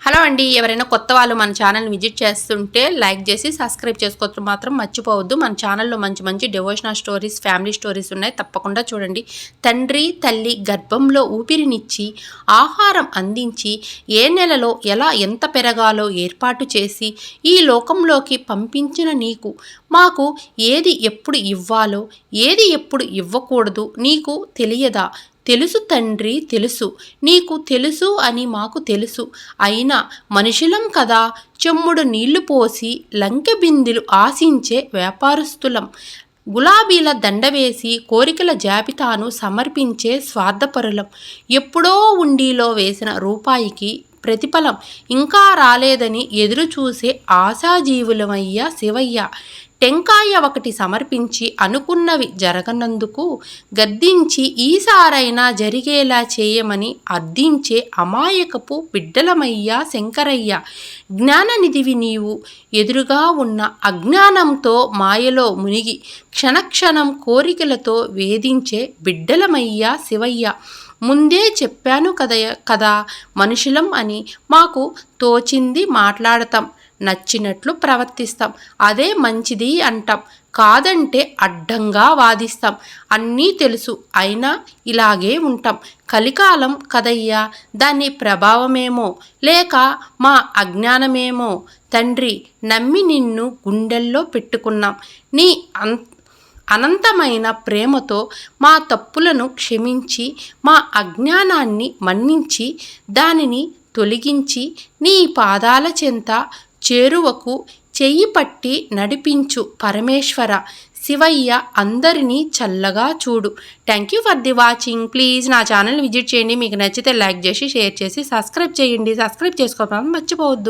Hello అండి, ఎవరైనా కొత్త వాళ్ళు మన ఛానల్ని విజిట్ చేస్తుంటే లైక్ చేసి సబ్స్క్రైబ్ చేసుకోవడం మాత్రం మర్చిపోవద్దు. మన ఛానల్లో మంచి మంచి డివోషనల్ స్టోరీస్, ఫ్యామిలీ స్టోరీస్ ఉన్నాయి, తప్పకుండా చూడండి. తండ్రి తల్లి గర్భంలో ఊపిరినిచ్చి ఆహారం అందించి ఏ నెలలో ఎలా ఎంత పెరగాలో ఏర్పాటు చేసి ఈ లోకంలోకి పంపించిన నీకు మాకు ఏది ఎప్పుడు ఇవ్వాలో ఏది ఎప్పుడు ఇవ్వకూడదు నీకు తెలియదా? తెలుసు తండ్రి, తెలుసు, నీకు తెలుసు అని మాకు తెలుసు. అయినా మనుషులం కదా, చెమ్ముడు నీళ్లు పోసి లంకె బిందెలు ఆశించే వ్యాపారస్తులం. గులాబీల దండవేసి కోరికల జాబితాను సమర్పించే స్వార్థపరులం. ఎప్పుడో ఉండిలో వేసిన రూపాయికి ప్రతిఫలం ఇంకా రాలేదని ఎదురు చూసే ఆశాజీవులమయ్యా శివయ్య. టెంకాయ ఒకటి సమర్పించి అనుకున్నవి జరగనందుకు గద్దించి ఈసారైనా జరిగేలా చేయమని అర్థించే అమాయకపు బిడ్డలమయ్యా శంకరయ్య. జ్ఞాననిధివి నీవు, ఎదురుగా ఉన్న అజ్ఞానంతో మాయలో మునిగి క్షణక్షణం కోరికలతో వేధించే బిడ్డలమయ్యా శివయ్య. ముందే చెప్పాను కదా మనుషులం అని. మాకు తోచింది మాట్లాడతాం, నచ్చినట్లు ప్రవర్తిస్తాం, అదే మంచిది అంటాం, కాదంటే అడ్డంగా వాదిస్తాం. అన్నీ తెలుసు, అయినా ఇలాగే ఉంటాం. కలికాలం కదయ్యా, దాని ప్రభావమేమో లేక మా అజ్ఞానమేమో తండ్రి. నమ్మి నిన్ను గుండెల్లో పెట్టుకున్నాం. నీ అనంతమైన ప్రేమతో మా తప్పులను క్షమించి మా అజ్ఞానాన్ని మన్నించి దానిని తొలగించి నీ పాదాల చెంత చేరువకు చెయ్యి పట్టి నడిపించు పరమేశ్వర. శివయ్య అందరినీ చల్లగా చూడు. Thank you for the watching. Please నా ఛానల్ విజిట్ చేయండి. మీకు నచ్చితే లైక్ చేసి షేర్ చేసి సబ్స్క్రైబ్ చేయండి. సబ్స్క్రైబ్ చేసుకోవడం మర్చిపోవద్దు.